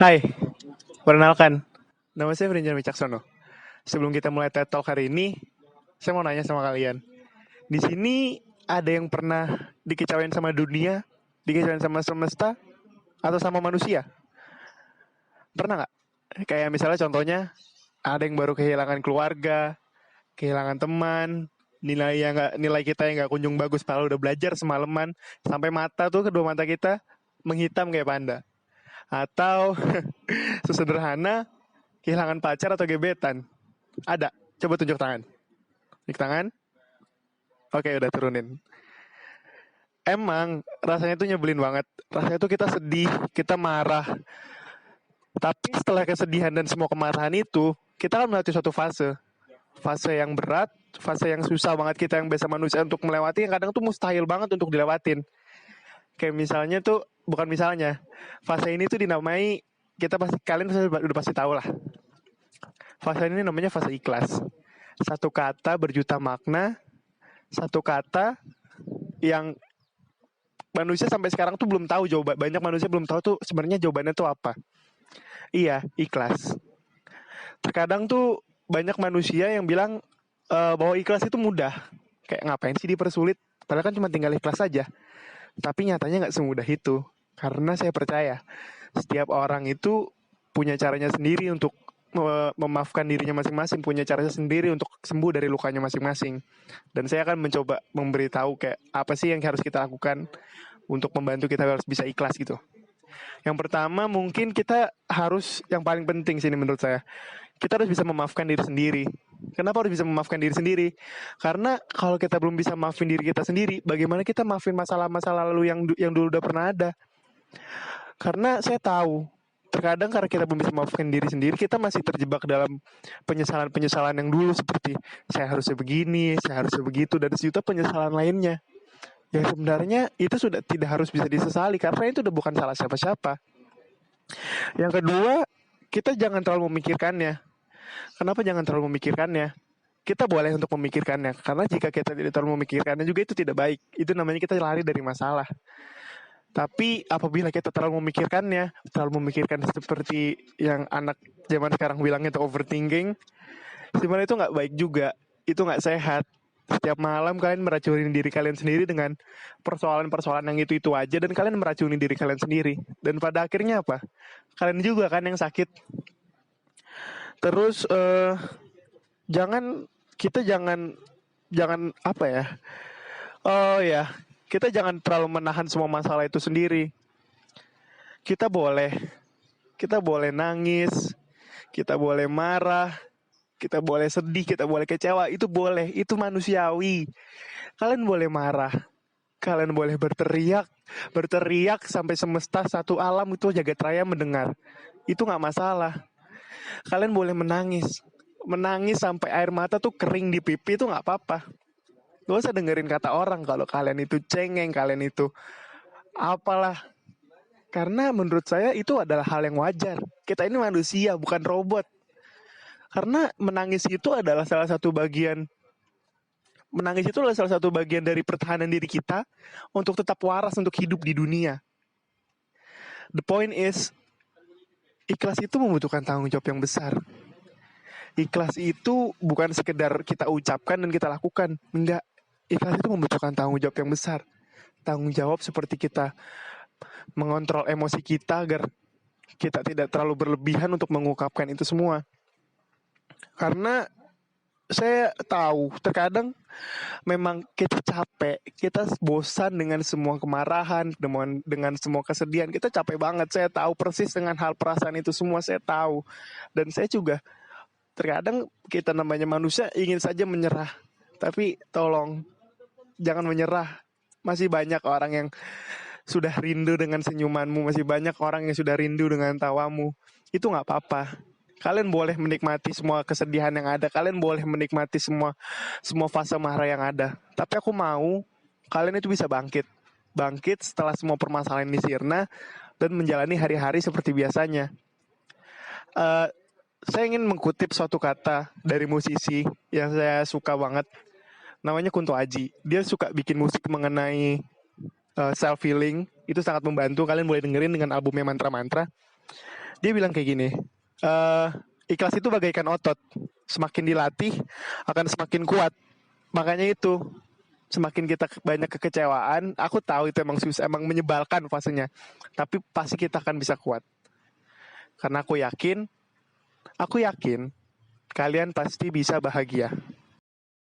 Hai, perkenalkan. Nama saya Brinjan Wicaksono. Sebelum kita mulai TED Talk hari ini, saya mau nanya sama kalian. Di sini ada yang pernah dikecewain sama dunia, dikecewain sama semesta, atau sama manusia? Pernah nggak? Kayak misalnya contohnya, ada yang baru kehilangan keluarga, kehilangan teman, nilai kita yang nggak kunjung bagus, padahal udah belajar semalaman, sampai mata tuh kedua mata kita menghitam kayak panda. Atau sesederhana kehilangan pacar atau gebetan. Ada. Coba tunjuk tangan. Tunjuk tangan. Oke, udah turunin. Emang rasanya tuh nyebelin banget. Rasanya tuh kita sedih, kita marah. Tapi setelah kesedihan dan semua kemarahan itu, kita kan melewati suatu fase. Fase yang berat, fase yang susah banget kita yang biasa manusia untuk melewati, yang kadang tuh mustahil banget untuk dilewatin. Kayak misalnya tuh, bukan misalnya, fase ini tuh dinamai, kalian udah pasti tahu lah. Fase ini namanya fase ikhlas. Satu kata berjuta makna, satu kata yang manusia sampai sekarang tuh belum tahu jawaban. Banyak manusia belum tahu tuh sebenarnya jawabannya tuh apa. Iya, ikhlas. Terkadang tuh banyak manusia yang bilang bahwa ikhlas itu mudah. Kayak ngapain sih dipersulit? Padahal kan cuma tinggal ikhlas saja. Tapi nyatanya nggak semudah itu. Karena saya percaya setiap orang itu punya caranya sendiri untuk memaafkan dirinya masing-masing, punya caranya sendiri untuk sembuh dari lukanya masing-masing. Dan saya akan mencoba memberitahu kayak apa sih yang harus kita lakukan untuk membantu kita harus bisa ikhlas gitu. Yang pertama mungkin kita harus, yang paling penting sih ini menurut saya, kita harus bisa memaafkan diri sendiri. Kenapa harus bisa memaafkan diri sendiri? Karena kalau kita belum bisa maafin diri kita sendiri, bagaimana kita maafin masalah-masalah lalu yang dulu udah pernah ada? Karena saya tahu, terkadang karena kita belum bisa memaafkan diri sendiri, kita masih terjebak dalam penyesalan-penyesalan yang dulu seperti saya harusnya begini, saya harusnya begitu, dan sejuta penyesalan lainnya. Yang sebenarnya itu sudah tidak harus bisa disesali karena itu udah bukan salah siapa-siapa. Yang kedua, kita jangan terlalu memikirkannya. Kenapa jangan terlalu memikirkannya? Kita boleh untuk memikirkannya, karena jika kita tidak terlalu memikirkannya juga itu tidak baik. Itu namanya kita lari dari masalah. Tapi apabila kita terlalu memikirkannya, terlalu memikirkan seperti yang anak zaman sekarang bilangnya itu overthinking, sebenarnya itu nggak baik juga. Itu nggak sehat. Setiap malam kalian meracuni diri kalian sendiri dengan persoalan-persoalan yang itu aja, dan kalian meracuni diri kalian sendiri. Dan pada akhirnya apa? Kalian juga kan yang sakit. Terus jangan kita jangan jangan apa ya? Oh ya, kita jangan terlalu menahan semua masalah itu sendiri. Kita boleh kita boleh nangis, kita boleh marah, kita boleh sedih, kita boleh kecewa, itu boleh, itu manusiawi. Kalian boleh marah, kalian boleh berteriak sampai semesta satu alam itu jagat raya mendengar. Itu nggak masalah. Kalian boleh menangis sampai air mata tuh kering di pipi, itu nggak apa-apa. Gak usah dengerin kata orang kalau kalian itu cengeng, kalian itu apalah. Karena menurut saya itu adalah hal yang wajar. Kita ini manusia, bukan robot. Karena menangis itu adalah salah satu bagian dari pertahanan diri kita untuk tetap waras untuk hidup di dunia. The point is, ikhlas itu membutuhkan tanggung jawab yang besar. Ikhlas itu bukan sekedar kita ucapkan dan kita lakukan. Enggak. Ikhlas itu membutuhkan tanggung jawab yang besar. Tanggung jawab seperti kita mengontrol emosi kita agar kita tidak terlalu berlebihan untuk mengungkapkan itu semua. Karena saya tahu terkadang memang kita capek, kita bosan dengan semua kemarahan, dengan semua kesedihan, kita capek banget. Saya tahu persis dengan hal perasaan itu semua, saya tahu. Dan saya juga terkadang kita namanya manusia ingin saja menyerah. Tapi tolong jangan menyerah. Masih banyak orang yang sudah rindu dengan senyumanmu, masih banyak orang yang sudah rindu dengan tawamu. Itu nggak apa-apa. Kalian boleh menikmati semua kesedihan yang ada, kalian boleh menikmati semua fase marah yang ada. Tapi aku mau kalian itu bisa bangkit setelah semua permasalahan ini sirna dan menjalani hari-hari seperti biasanya. Saya ingin mengutip suatu kata dari musisi yang saya suka banget, namanya Kunto Aji. Dia suka bikin musik mengenai self healing, itu sangat membantu. Kalian boleh dengerin dengan albumnya Mantra Mantra. Dia bilang kayak gini, eh ikhlas itu bagaikan otot, semakin dilatih akan semakin kuat. Makanya itu, semakin kita banyak kekecewaan, aku tahu itu emang susah, emang menyebalkan fasenya, tapi pasti kita akan bisa kuat. Karena aku yakin kalian pasti bisa bahagia.